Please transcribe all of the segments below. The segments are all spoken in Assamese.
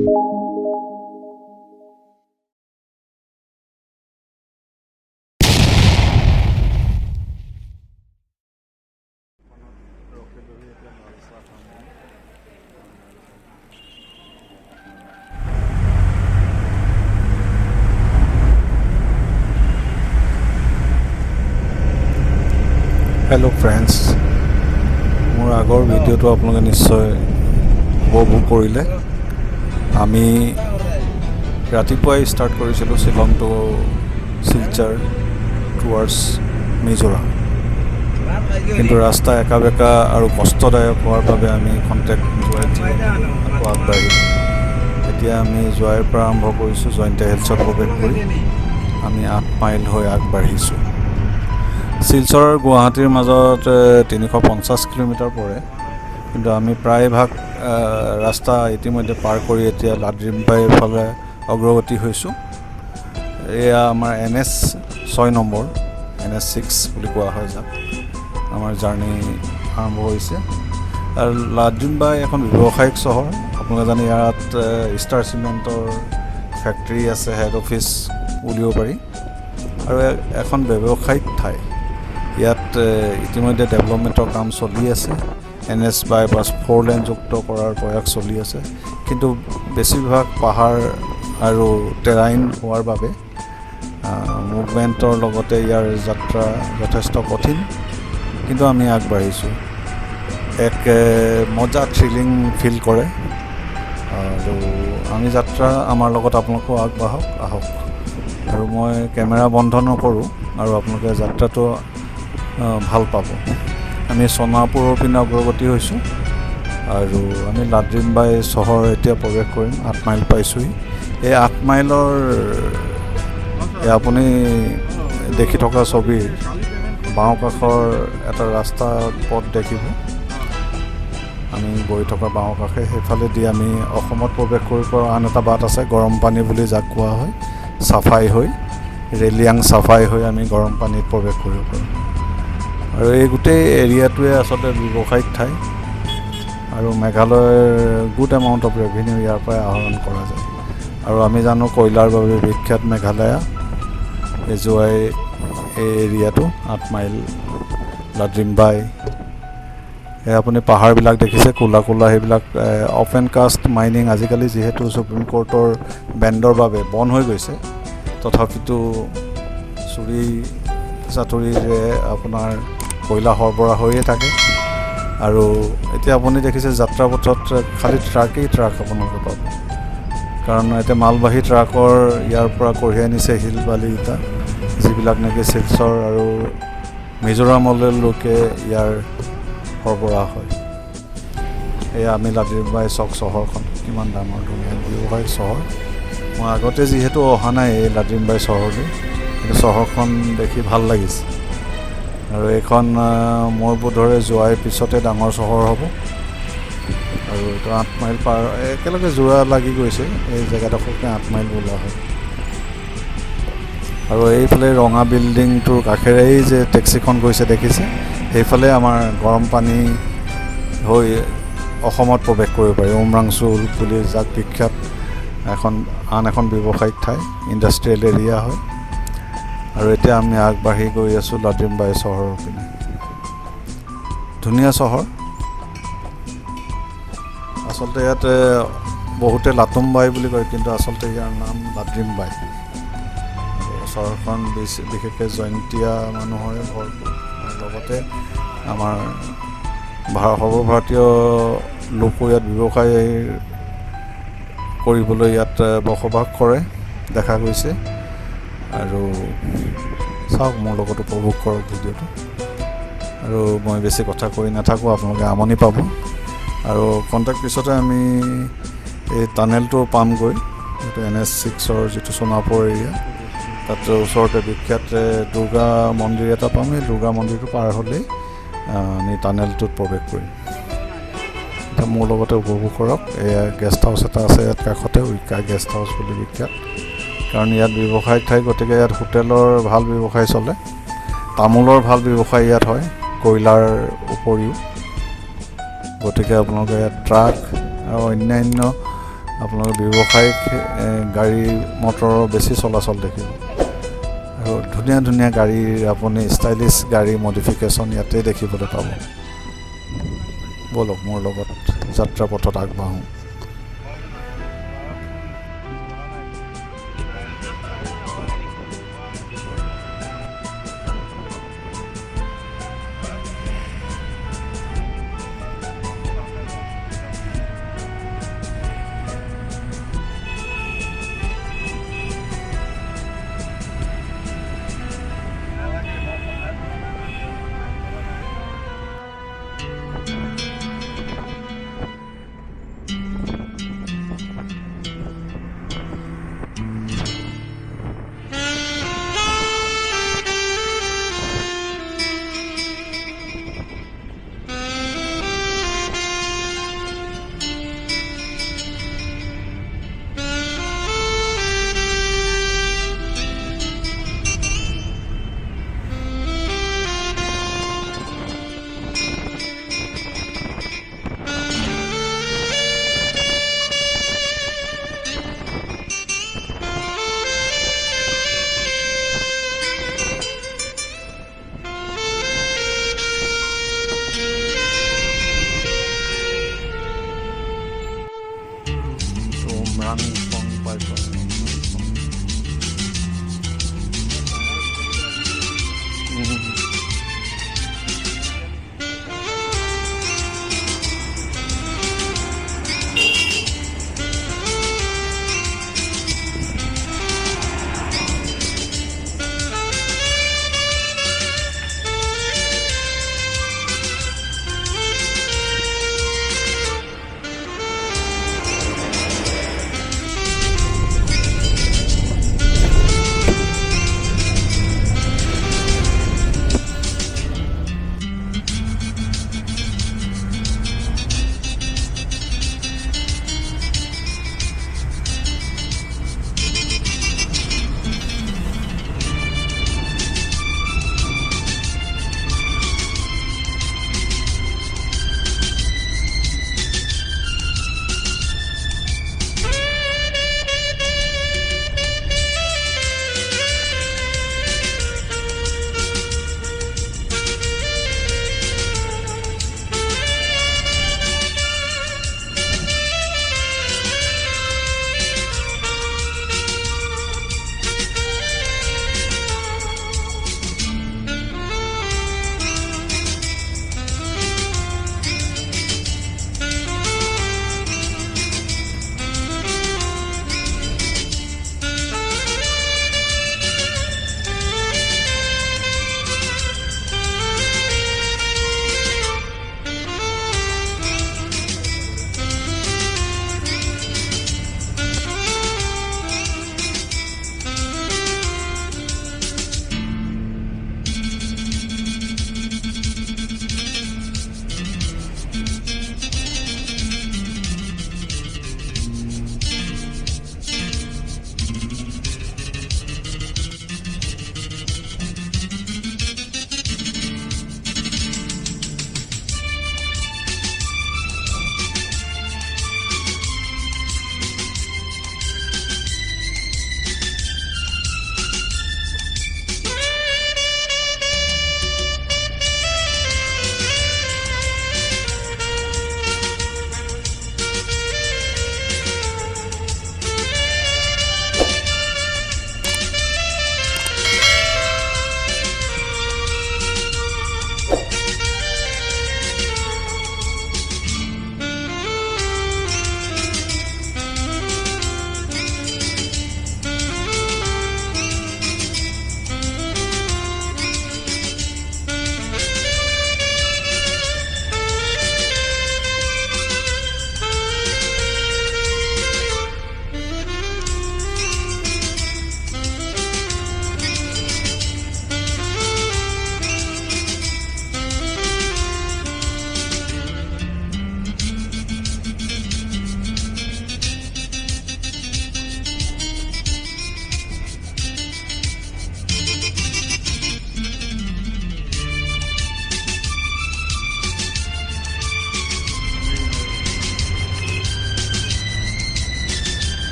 हेलो फ्रेंड्स मोर आगर भिडिओ आपलोके निश्चय उपभोग करिले आमी रातिपुवाई स्टार्ट करिसिलो शिलंग टू सिलचर टुवार्ड्स मिजोराम किन्तु रास्ता एका बेका और कष्टदायक होवार बारे आमी कन्टेक्ट आगबाढ़िलो एतिया आमी जोৱাৰ পৰা आरम्भ करिছো जयन्त हिल्सत प्रवेश करि आमी 8 माइल হৈ आगबाढ़िছো শিলচৰ গুৱাহাটীৰ মাজত 350 কিলোমিটাৰ পৰে কিন্তু আমি প্ৰায়ভাগ ৰাস্তা ইতিমধ্যে পাৰ কৰি এতিয়া লাড্ৰিমবাইৰ ফালে অগ্ৰগতি হৈছোঁ এয়া আমাৰ NS 6 নম্বৰ NS 6 বুলি কোৱা হয় যাক আমাৰ জাৰ্নি আৰম্ভ হৈছে আৰু লাড্ৰিমবাই এখন ব্যৱসায়িক চহৰ আপোনালোকে জানে ইয়াত ষ্টাৰ চিমেণ্টৰ ফেক্টৰী আছে হেড অফিচ বুলিব পাৰি আৰু এখন ব্যৱসায়িক ঠাই ইয়াত ইতিমধ্যে ডেভেলপমেণ্টৰ কাম চলি আছে NS বাইপাছ 4 লেন যুক্ত কৰাৰ প্ৰয়াস চলি আছে কিন্তু বেছিভাগ পাহাৰ আৰু টেৰাইন হোৱাৰ বাবে মুভমেণ্টৰ লগতে ইয়াৰ যাত্ৰা যথেষ্ট কঠিন কিন্তু আমি আগবাঢ়িছোঁ এক মজা থ্ৰিলিং ফিল কৰে আৰু আমি যাত্ৰা আমাৰ লগত আপোনালোকো আগবাঢ়ক আহক আৰু মই কেমেৰা বন্ধ নকৰোঁ আৰু আপোনালোকে যাত্ৰাটো ভাল পাব আমি সোনাপুৰৰ পিনে অগ্ৰগতি হৈছোঁ আৰু আমি লাড্ৰিমবাই চহৰ এতিয়া প্ৰৱেশ কৰিম 8 মাইল পাইছোঁহি এই 8 মাইলৰ আপুনি দেখি থকা ছবিৰ বাওঁ কাষৰ এটা ৰাস্তা পথ দেখিব আমি গৈ থকা বাওঁ কাষে সেইফালেদি আমি অসমত প্ৰৱেশ কৰিব পৰা আন এটা বাট আছে গৰম পানী বুলি যাক কোৱা হয় চাফাই হৈ ৰেলিয়াং চাফাই হৈ আমি গৰম পানীত প্ৰৱেশ কৰিব পাৰোঁ আৰু এই গোটেই এৰিয়াটোৱে আচলতে ব্যৱসায়িক ঠাই আৰু মেঘালয়ৰ গুড এমাউণ্ট অফ ৰেভিনিউ ইয়াৰ পৰা আহৰণ কৰা যায় আৰু আমি জানো কয়লাৰ বাবে বিখ্যাত মেঘালয় এজুৱাই এই এৰিয়াটো 8 মাইল লাড্ৰিমবাই আপুনি পাহাৰবিলাক দেখিছে কোলা কোলা সেইবিলাক অপেন কাষ্ট মাইনিং আজিকালি যিহেতু সুপ্ৰিম কোৰ্টৰ বেণ্ডৰ বাবে বন্ধ হৈ গৈছে তথাপিতো চুৰি চাতুৰিৰে আপোনাৰ কয়লা সৰবৰাহ হৈয়ে থাকে আৰু এতিয়া আপুনি দেখিছে যাত্ৰাপথত খালি ট্ৰাকেই ট্ৰাক আপোনালোকে পাব কাৰণ এতিয়া মালবাহী ট্ৰাকৰ ইয়াৰ পৰা কঢ়িয়াই নিছে শিল বালি ইটা যিবিলাক নেকি শিলচৰ আৰু মিজোৰামলৈকে ইয়াৰ সৰবৰাহ হয় এয়া আমি লাড্ৰিমবাই চহৰখন কিমান ডাঙৰ ধুনীয়া ব্যৱসায়িক চহৰ মই আগতে যিহেতু অহা নাই এই লাড্ৰিমবাই চহৰলৈ কিন্তু চহৰখন দেখি ভাল লাগিছে আৰু এইখন মোৰ বোধৰে যোৱাৰ পিছতে ডাঙৰ চহৰ হ'ব আৰু এইটো 8 মাইল পাৰ একেলগে যোৰা লাগি গৈছে এই জেগাডোখৰকে 8 মাইল বোলা হয় আৰু এইফালে ৰঙা বিল্ডিংটোৰ কাষেৰেই যে টেক্সিখন গৈছে দেখিছে সেইফালে আমাৰ গৰম পানী হৈ অসমত প্ৰৱেশ কৰিব পাৰি উমৰাংচুল বুলি যাক বিখ্যাত আন এখন ব্যৱসায়িক ঠাই ইণ্ডাষ্ট্ৰিয়েল এৰিয়া হয় আৰু এতিয়া আমি আগবাঢ়ি গৈ আছোঁ লাড্ৰিমবাই চহৰৰ পিনে ধুনীয়া চহৰ আচলতে ইয়াতে বহুতে লাটুমবাই বুলি কয় কিন্তু আচলতে ইয়াৰ নাম লাড্ৰিমবাই চহৰখন বিশেষকৈ জয়ন্তীয়া মানুহৰে ভৰপূৰ লগতে আমাৰ সৰ্বভাৰতীয় লোকো ইয়াত ব্যৱসায় কৰিবলৈ ইয়াত বসবাস কৰে দেখা গৈছে আৰু চাওক মোৰ লগত উপভোগ কৰক ভিডিঅ'টো আৰু মই বেছি কথা কৈ নাথাকোঁ আপোনালোকে আমনি পাব আৰু কণ্টেক্ট পিছতে আমি এই টানেলটো পামগৈ এইটো NS 6ৰ যিটো সোনাপুৰ এৰিয়া তাত ওচৰতে বিখ্যাত দুৰ্গা মন্দিৰ এটা পাম এই দুৰ্গা মন্দিৰটো পাৰ হ'লেই আমি টানেলটোত প্ৰৱেশ কৰিম এতিয়া মোৰ লগতে উপভোগ কৰক এয়া গেষ্ট হাউচ এটা আছে ইয়াত কাষতে উইকা গেষ্ট হাউচ বুলি বিখ্যাত কাৰণ ইয়াত ব্যৱসায়িক ঠাই গতিকে ইয়াত হোটেলৰ ভাল ব্যৱসায় চলে তামোলৰ ভাল ব্যৱসায় ইয়াত হয় কয়লাৰ উপৰিও গতিকে আপোনালোকে ইয়াত ট্ৰাক আৰু অন্যান্য আপোনালোকে ব্যৱসায়িক গাড়ী মটৰৰ বেছি চলাচল দেখিব। আৰু ধুনীয়া ধুনীয়া গাড়ীৰ আপুনি ষ্টাইলিছ গাড়ী মডিফিকেশ্যন ইয়াতে দেখিবলৈ পাব। ব'লক মোৰ লগত যাত্ৰা পথত আগবাঢ়োঁ।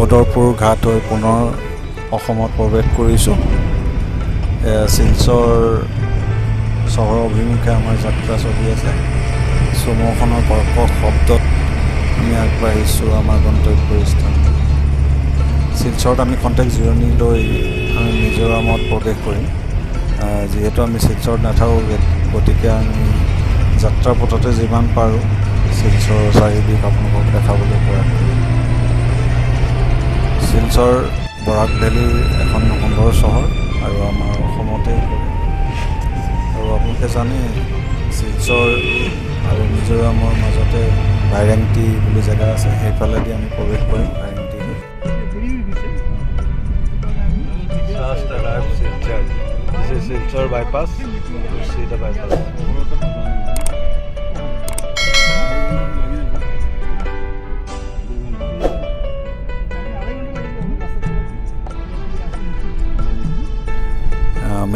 বদৰপুৰ ঘাট হৈ পুনৰ অসমত প্ৰৱেশ কৰিছোঁ। শিলচৰ চহৰ অভিমুখে আমাৰ যাত্ৰা চলি আছে। চুমুখনৰ কৰ্কশ শব্দত আমি আগবাঢ়িছোঁ আমাৰ গন্তব্যস্থান। শিলচৰত আমি খন্তেক জিৰণি লৈ আমি মিজোৰামত প্ৰৱেশ কৰিম। যিহেতু আমি শিলচৰত নাথাকোঁ, গতিকে আমি যাত্ৰাৰ পথতে যিমান পাৰোঁ শিলচৰৰ চাৰিদিশ আপোনালোকক দেখাবলৈ প্ৰয়াস কৰিম। শিলচৰ বৰাক ভেলীৰ এখন সুন্দৰ চহৰ আৰু আমাৰ অসমতে পৰে। আৰু আপোনালোকে জানে শিলচৰ আৰু মিজোৰামৰ মাজতে ভাইৰেংটি বুলি জেগা আছে, সেইফালেদি আমি প্ৰৱেশ কৰিম ভাইৰেংটি হৈ। Silchar bypass, bypass.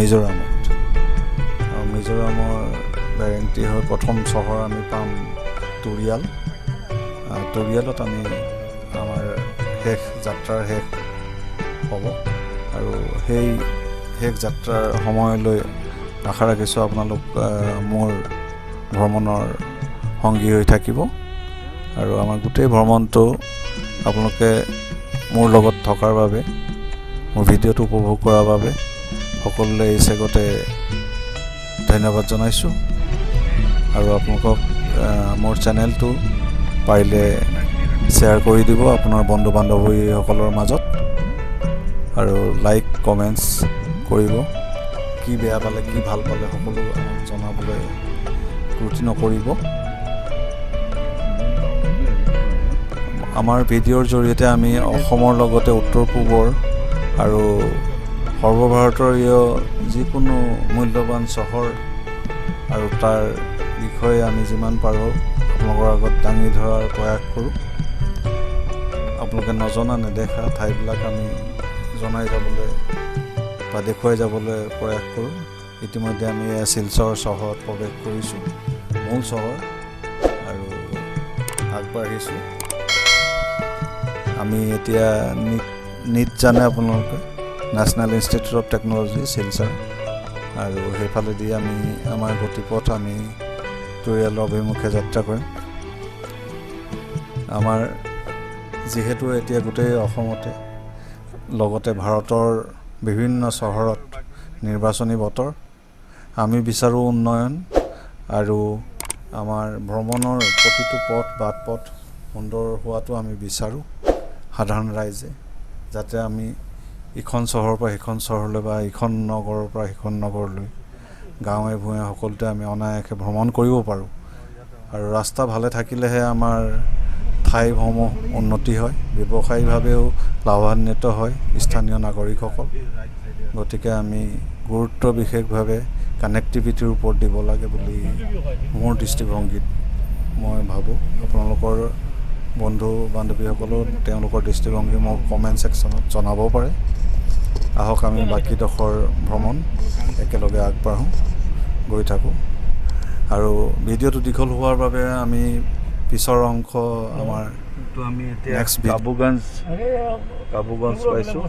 মিজোৰামত আৰু মিজোৰামৰ ভাইৰেংটি হৈ প্ৰথম চহৰ আমি পাম তুৰিয়াল। তুৰিয়ালত আমি আমাৰ যাত্ৰাৰ শেষ হ'ব আৰু সেই শেষ যাত্ৰাৰ সময়লৈ আশা ৰাখিছোঁ আপোনালোক মোৰ ভ্ৰমণৰ সংগী হৈ থাকিব আৰু আমাৰ গোটেই ভ্ৰমণটো আপোনালোকে মোৰ লগত থকাৰ বাবে, মোৰ ভিডিঅ'টো উপভোগ কৰাৰ বাবে সকলোলৈ এই চেগতে ধন্যবাদ জনাইছোঁ। আৰু আপোনালোকক মোৰ চেনেলটো পাৰিলে শ্বেয়াৰ কৰি দিব আপোনাৰ বন্ধু বান্ধৱীসকলৰ মাজত আৰু লাইক কমেণ্টছ কৰিব। কি বেয়া পালে, কি ভাল পালে সকলো জনাবলৈ ত্ৰুটি নকৰিব। আমাৰ ভিডিঅ'ৰ জৰিয়তে আমি অসমৰ লগতে উত্তৰ পূবৰ আৰু সৰ্বভাৰতীয় যিকোনো মূল্যৱান চহৰ আৰু তাৰ বিষয়ে আমি যিমান পাৰোঁ আপোনালোকৰ আগত দাঙি ধৰাৰ প্ৰয়াস কৰোঁ। আপোনালোকে নজনা নেদেখা ঠাইবিলাক আমি জনাই যাবলৈ বা দেখুৱাই যাবলৈ প্ৰয়াস কৰোঁ। ইতিমধ্যে আমি শিলচৰ চহৰত প্ৰৱেশ কৰিছোঁ, মূল চহৰ, আৰু আগবাঢ়িছোঁ। আমি এতিয়া নিট জানে আপোনালোকে national institute of technology Silchar, আৰু সেইফালেদি আমি আমাৰ গতিপথ আমি তুৰিয়ালৰ অভিমুখে যাত্ৰা কৰিম। আমাৰ যিহেতু এতিয়া গোটেই অসমতে লগতে ভাৰতৰ বিভিন্ন চহৰত নিৰ্বাচনী বতৰ, আমি বিচাৰোঁ উন্নয়ন আৰু আমাৰ ভ্ৰমণৰ প্ৰতিটো বাট পথ সুন্দৰ হোৱাটো আমি বিচাৰোঁ সাধাৰণ ৰাইজে, যাতে আমি ইখন চহৰৰ পৰা সিখন চহৰলৈ বা ইখন নগৰৰ পৰা সিখন নগৰলৈ গাঁৱে ভূঞে সকলোতে আমি অনায়াসে ভ্ৰমণ কৰিব পাৰোঁ। আৰু ৰাস্তা ভালে থাকিলেহে আমাৰ ঠাইসমূহ উন্নতি হয়, ব্যৱসায়িকভাৱেও লাভান্বিত হয় স্থানীয় নাগৰিকসকল। গতিকে আমি গুৰুত্ব বিশেষভাৱে কানেক্টিভিটিৰ ওপৰত দিব লাগে বুলি মোৰ দৃষ্টিভংগীত মই ভাবোঁ। আপোনালোকৰ বন্ধু বান্ধৱীসকলেও তেওঁলোকৰ দৃষ্টিভংগী মোক কমেণ্ট ছেকশ্যনত জনাব পাৰে। আহক আমি বাকীডোখৰ ভ্ৰমণ একেলগে আগবাঢ়োঁ, গৈ থাকোঁ। আৰু ভিডিঅ'টো দীঘল হোৱাৰ বাবে আমি পিছৰ অংশ আমাৰ আমি এতিয়া কাবুগঞ্জ পাইছোঁ।